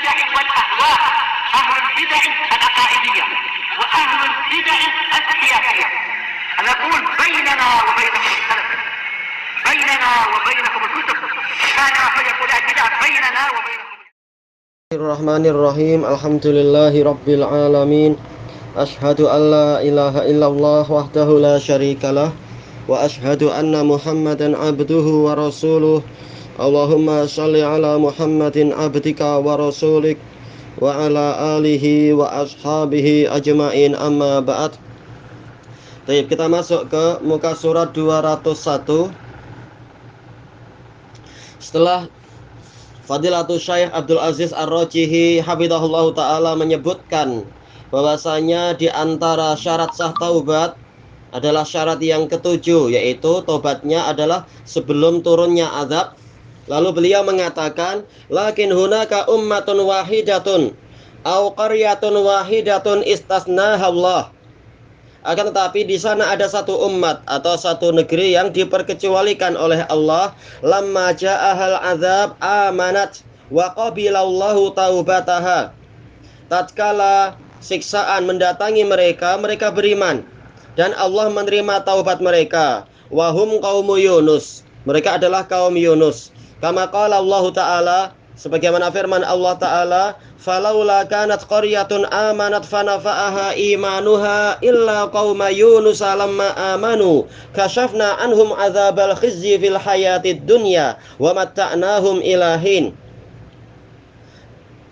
البدع والأهواء، أهل البدع العقائدية وأهل البدع السياسية. نقول بيننا وبينكم السلف، بيننا وبينكم الكتب، كان فيقول البدع بيننا وبينكم. Bismillahirrahmanirrahim. Alhamdulillahi rabbil alamin. Ashhadu an la ilaha illallah wahdahu la syarikalah wa ashhadu anna Muhammadan abduhu wa rasuluh. Allahumma shalli ala Muhammadin abdika wa rasulik wa ala alihi wa ashabihi ajma'in, amma ba'd. Baik, kita masuk ke muka surat 201. Setelah Fadilatul Syekh Abdul Aziz Ar-Rajihi hafizahullah ta'ala menyebutkan bahwasanya di antara syarat sah taubat adalah syarat yang ketujuh, yaitu taubatnya adalah sebelum turunnya azab. Lalu beliau mengatakan, lakin hunaka ummatun wahidatun au qaryatun wahidatun istasnaha Allah. Akan tetapi di sana ada satu umat atau satu negeri yang diperkecualikan oleh Allah. Lamma ja'ahal azab amanat wa qabilallahu taubataha. Tatkala siksaan mendatangi mereka, mereka beriman dan Allah menerima taubat mereka. Wahum qaumu Yunus, mereka adalah kaum Yunus. Kama qala Allah Ta'ala, sebagaimana firman Allah Ta'ala, falaula kanat qaryatun amanat fanafa'aha imanuha illa qauma Yunus lamma amanu kashafna anhum adzabal khizyi fil hayatid dunya wa matta'nahum ilahin.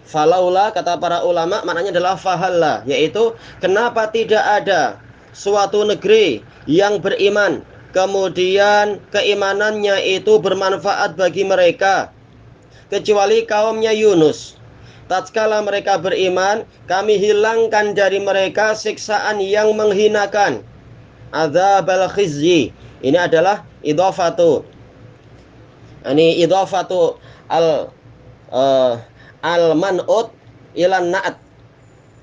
Falaula, kata para ulama, maknanya adalah fahalla, yaitu kenapa tidak ada suatu negeri yang beriman kemudian keimanannya itu bermanfaat bagi mereka kecuali kaumnya Yunus. Tatkala mereka beriman, kami hilangkan dari mereka siksaan yang menghinakan. Adzabal khizyi. Ini adalah idhafatu. Ini idhafatu al-man'ut ilan na'at.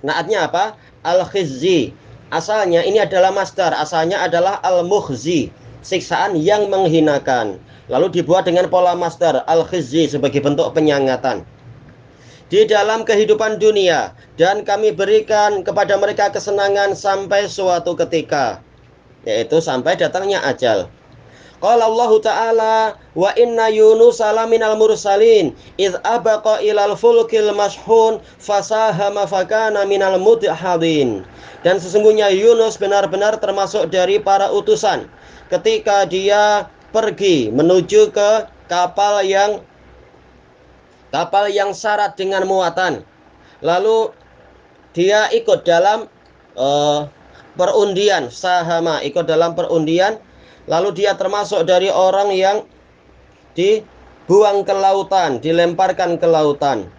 Na'atnya apa? Al-khizyi. Asalnya ini adalah masdar, asalnya adalah al-mukhzi, siksaan yang menghinakan. Lalu dibuat dengan pola masdar al-khizyi sebagai bentuk penyangatan di dalam kehidupan dunia, dan kami berikan kepada mereka kesenangan sampai suatu ketika, yaitu sampai datangnya ajal. Qala Allah Ta'ala, wa inna Yunus minal mursalin idh abaqa ilal fulkil mashhun fasahama fakana minal mudhadin. Dan sesungguhnya Yunus benar-benar termasuk dari para utusan ketika dia pergi menuju ke kapal yang syarat dengan muatan. Lalu dia ikut dalam perundian, sahama, ikut dalam perundian. Lalu dia termasuk dari orang yang dibuang ke lautan, dilemparkan ke lautan.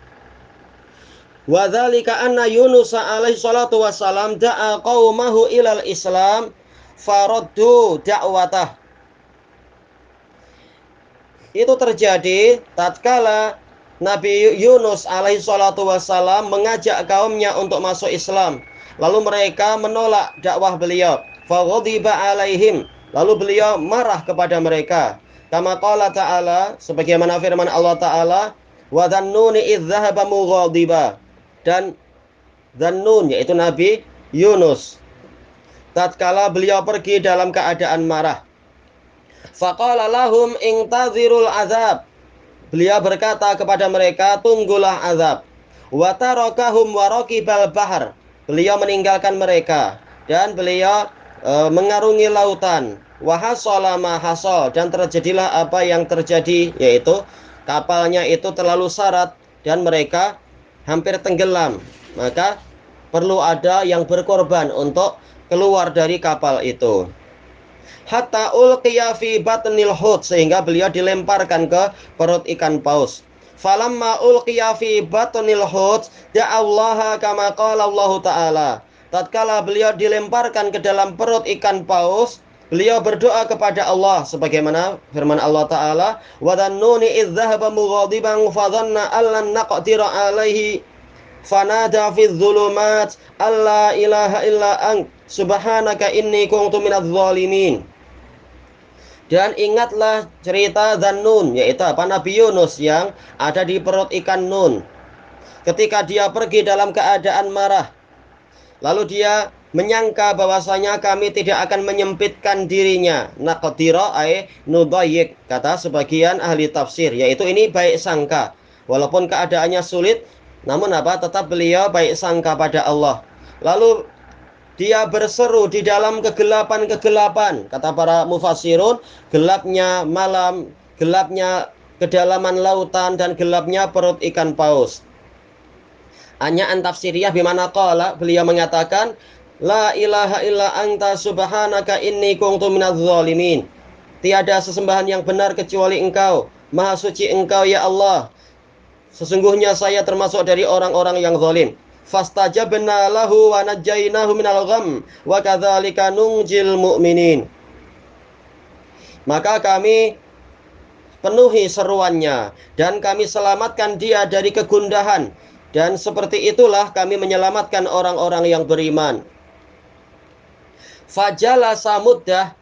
Wa dzalika anna Yunus alaihi salatu wassalam da'a qaumahu ilal Islam faraddu da'watah. Itu terjadi tatkala Nabi Yunus alaihi salatu wassalam mengajak kaumnya untuk masuk Islam, lalu mereka menolak dakwah beliau. Faghadiba alaihim, lalu beliau marah kepada mereka. Kama qala ta'ala, sebagaimana firman Allah Ta'ala, wa dhannuni idh dhahaba mughadiba. Dan Dhannun, yaitu Nabi Yunus, tatkala beliau pergi dalam keadaan marah. Faqala lahum intazirul azab, beliau berkata kepada mereka, tunggulah azab. Wa tarakahum wa raqibal bahr, beliau meninggalkan mereka dan beliau mengarungi lautan. Wa hasala ma hasal, dan terjadilah apa yang terjadi, yaitu kapalnya itu terlalu syarat dan mereka hampir tenggelam. Maka perlu ada yang berkorban untuk keluar dari kapal itu. Hatta ulqiya fi batnil hut, sehingga beliau dilemparkan ke perut ikan paus. Falamma ulqiya fi batnil hut da'allaha kama qala Allah Ta'ala. Tatkala beliau dilemparkan ke dalam perut ikan paus, beliau berdoa kepada Allah sebagaimana firman Allah Ta'ala, wa dhannuni idh dhahaba mughadiban fa dhanna allan naqdira alaihi fanada fi dhulumat alla ilaha illa ant subhanaka inni kuntu minadh dhalimin. Dan ingatlah cerita Dhannun, yaitu apa? Nabi Yunus yang ada di perut ikan Nun. ketika dia pergi dalam keadaan marah. Lalu dia menyangka bahwasanya kami tidak akan menyempitkan dirinya. Naqdira ay nudayyik, kata sebagian ahli tafsir, yaitu ini baik sangka. Walaupun keadaannya sulit, namun tetap beliau baik sangka pada Allah. Lalu dia berseru di dalam kegelapan-kegelapan. Kata para mufassirun, gelapnya malam, gelapnya kedalaman lautan, dan gelapnya perut ikan paus. Anya'an tafsiriyah bimana qala, beliau mengatakan, La ilaha illa anta subhanaka inni kuntu minadz zalimin. Tiada sesembahan yang benar kecuali Engkau. Maha suci Engkau ya Allah. Sesungguhnya saya termasuk dari orang-orang yang zalim. Fastajabna lahu wa najjaynahu minal gham wa kadzalika nunjil mu'minin. Maka kami penuhi seruannya dan kami selamatkan dia dari kegundahan, dan seperti itulah kami menyelamatkan orang-orang yang beriman. Fajala samuddah,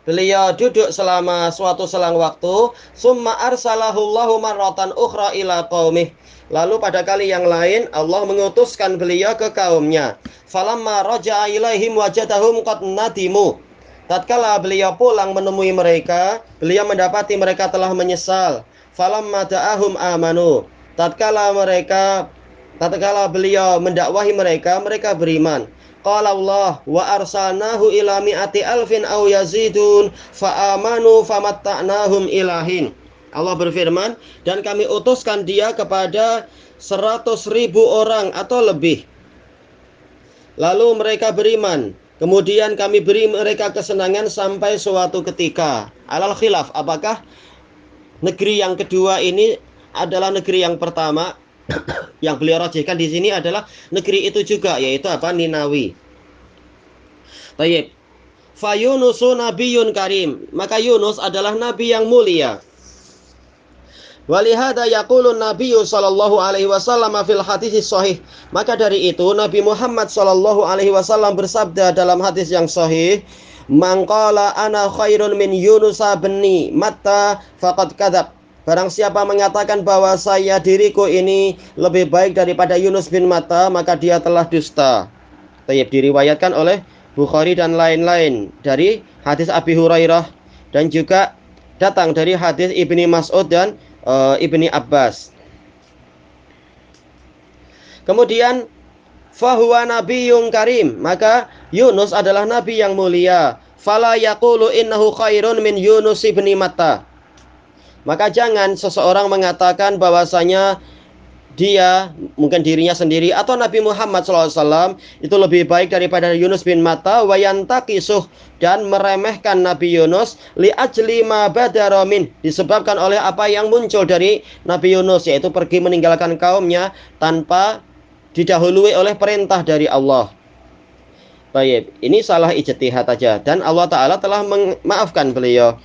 beliau duduk selama suatu selang waktu. Summa arsalahullahu marratan ukhra ila qaumih. Lalu pada kali yang lain Allah mengutuskan beliau ke kaumnya. Falamma raja'a ilaihim wajadahum qad nadimu. Tatkala beliau pulang menemui mereka, beliau mendapati mereka telah menyesal. Falamma da'ahum amanu. Tatkala beliau mendakwahi mereka, mereka beriman. Qala Allah wa arsalnahu ila mi'ati alfin aw yazidun fa amanu famatta'nahum ilahin. Allah berfirman, dan kami utuskan dia kepada 100.000 orang atau lebih. Lalu mereka beriman. Kemudian kami beri mereka kesenangan sampai suatu ketika. Alal khilaf, apakah negeri yang kedua ini adalah negeri yang pertama? Yang beliau rajihkan di sini adalah negeri itu juga, yaitu Ninawi. Baik. Fa Yunusu nabiyyun karim. Maka Yunus adalah nabi yang mulia. Walihada yaqulun nabiyyu sallallahu alaihi wasallam fil hadis sahih. Maka dari itu Nabi Muhammad sallallahu alaihi wasallam bersabda dalam hadis yang sahih, "Man qala ana khairun min Yunus bin Matta faqad kadzab." Barang siapa mengatakan bahwa diriku ini lebih baik daripada Yunus bin Matta, maka dia telah dusta. Tayyib, diriwayatkan oleh Bukhari dan lain-lain dari hadis Abi Hurairah, dan juga datang dari hadis Ibni Mas'ud dan Ibni Abbas. Kemudian fahuwa nabiyyun karim, maka Yunus adalah nabi yang mulia. Fala yaqulu innahu khairun min Yunus bin Matta. Maka jangan seseorang mengatakan bahwasanya dia, mungkin dirinya sendiri atau Nabi Muhammad SAW itu lebih baik daripada Yunus bin Matta, wa yantakisuh, dan meremehkan Nabi Yunus li ajli ma badara min, disebabkan oleh apa yang muncul dari Nabi Yunus, yaitu pergi meninggalkan kaumnya tanpa didahului oleh perintah dari Allah. Baik, ini salah ijtihad aja, dan Allah Ta'ala telah memaafkan beliau.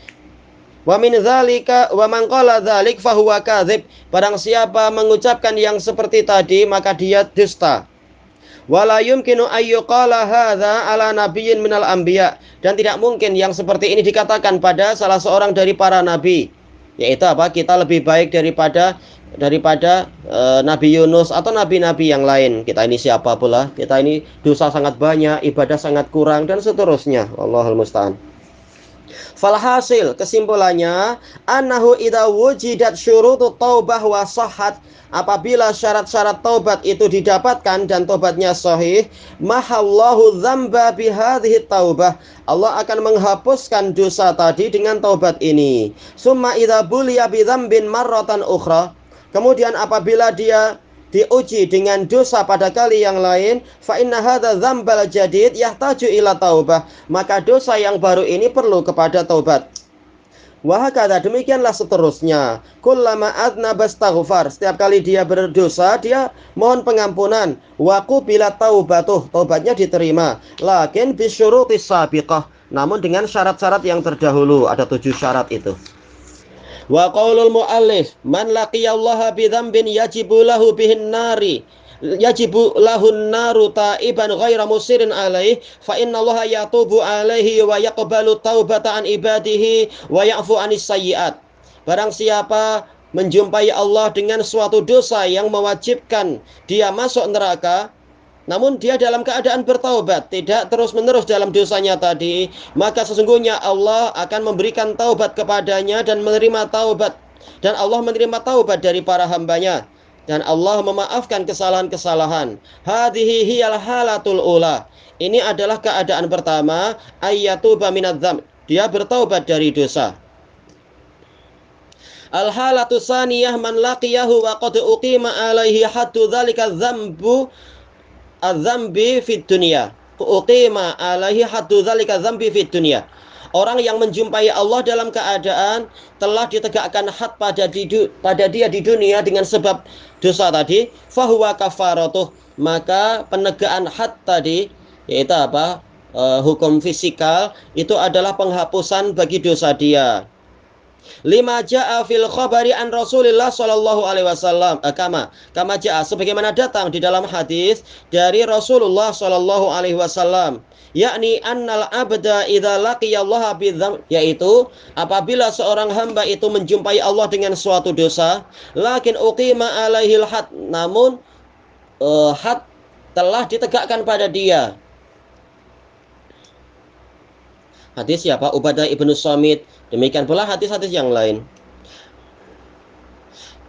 Wa min dzalika wa man qala dzalik fa huwa kadzib. Barang siapa mengucapkan yang seperti tadi, maka dia dusta. Wala yumkinu ayyuqala hadza ala nabiyyin minal anbiya, dan tidak mungkin yang seperti ini dikatakan pada salah seorang dari para nabi, yaitu kita lebih baik daripada Nabi Yunus atau nabi-nabi yang lain. Kita ini siapa pula? Kita ini dosa sangat banyak, ibadah sangat kurang, dan seterusnya. Wallahul musta'an. Falhasil, kesimpulannya, annahu idza wujidat syurutut taubah wa sahhat, apabila syarat-syarat taubat itu didapatkan dan taubatnya sahih, mahallahu dzamba bihadhihi taubah, Allah akan menghapuskan dosa tadi dengan taubat ini. Summa idza buliya bi dzambin marratan ukhra, kemudian apabila dia diuji dengan dosa pada kali yang lain, fa inna hadza dzambal jadid yahtaju ila taubah, maka dosa yang baru ini perlu kepada taubat. Wa hakadha, demikianlah seterusnya. Kullama adnaba astaghfar, setiap kali dia berdosa dia mohon pengampunan. Wa qubila taubatuh, taubatnya diterima. Lakin bisyurutis sabiqah, namun dengan syarat-syarat yang terdahulu, ada 7 syarat itu. Wa qaulul muallif man laqiyallaha bi dzambin yajibu lahu bihin nari yajibu lahun naru taiban ghaira musirin alaih fa innallaha yatubu alaihi wa yaqbalu taubata an ibadihi wa ya'fu anis sayyi'at. Barang siapa menjumpai Allah dengan suatu dosa yang mewajibkan dia masuk neraka, namun dia dalam keadaan bertaubat, tidak terus-menerus dalam dosanya tadi, maka sesungguhnya Allah akan memberikan taubat kepadanya dan menerima taubat. Dan Allah menerima taubat dari para hambanya. Dan Allah memaafkan kesalahan-kesalahan. Hadhihi hiyal halatul ula. Ini adalah keadaan pertama, ayyatuba minadz-dzamb. Dia bertaubat dari dosa. Al-halatu tsaniyah man laqiyahu wa qad uqima alaihi haddu dzalika dzambi fid dunya. Uqima alaihi haddu dzalika dzambi fid dunya. Orang yang menjumpai Allah dalam keadaan telah ditegakkan had pada dia di dunia dengan sebab dosa tadi, fahuwa kafaratuh, maka penegakan had tadi, yaitu apa? Hukum fisikal itu adalah penghapusan bagi dosa dia. Lima ja'a fil khabari an Rasulillah sallallahu alaihi wasallam, kama ja'a, sebagaimana datang di dalam hadis dari Rasulullah sallallahu alaihi wasallam, yakni annal abda idza laqiyallaha bidzam, yaitu apabila seorang hamba itu menjumpai Allah dengan suatu dosa, lakin uqima alaihil had, namun had telah ditegakkan pada dia. Hadis siapa? Ubadah ibnu Samit. Demikian pula hadis-hadis yang lain.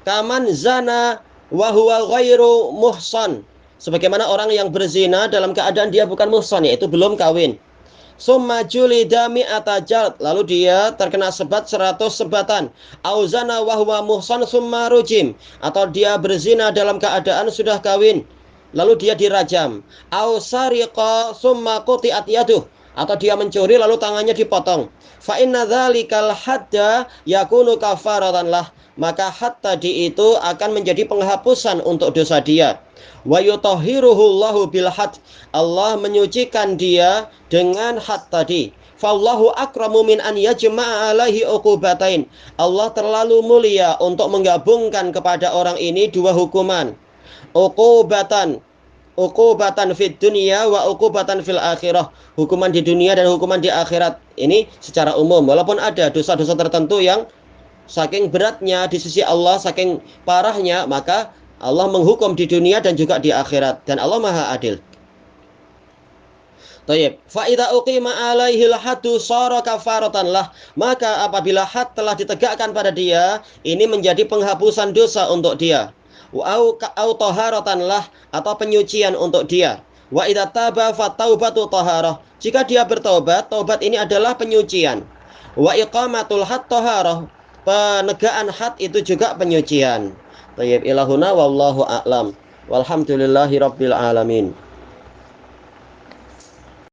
Kaman zana wa huwa ghairu muhsan, sebagaimana orang yang berzina dalam keadaan dia bukan muhsan, yaitu belum kawin. Summa julida mi'ata jald, lalu dia terkena sebat 100 sebatan. Au zana wa huwa muhsan summa rujim, atau dia berzina dalam keadaan sudah kawin, lalu dia dirajam. Au sariqa summa quti'at yaduh, atau dia mencuri lalu tangannya dipotong. Fa inna dzalikal hadda yakunu kafaratan lah, maka had tadi itu akan menjadi penghapusan untuk dosa dia. Wa yutahhiruhu Allahu bil had, Allah menyucikan dia dengan had tadi. Fallahu akramu min an yajma'a alaihi uqubatain, Allah terlalu mulia untuk menggabungkan kepada orang ini dua hukuman. Uqubatan fid dunya wa uqubatan fil akhirah, hukuman di dunia dan hukuman di akhirat. Ini secara umum, walaupun ada dosa-dosa tertentu yang saking beratnya di sisi Allah, saking parahnya, maka Allah menghukum di dunia dan juga di akhirat, dan Allah Maha Adil. Tayyib. Fa idza uqima alaihil haddu sara kafaratan lah, maka apabila had telah ditegakkan pada dia, ini menjadi penghapusan dosa untuk dia. Au taharatan lah, atau penyucian untuk dia. Wa idza taba fa taubatu taharah, jika dia bertobat, taubat ini adalah penyucian. Wa iqamatul had taharah, penegakan had itu juga penyucian. Tayyib, ilahuna wallahu a'lam. Walhamdulillahirabbil alamin.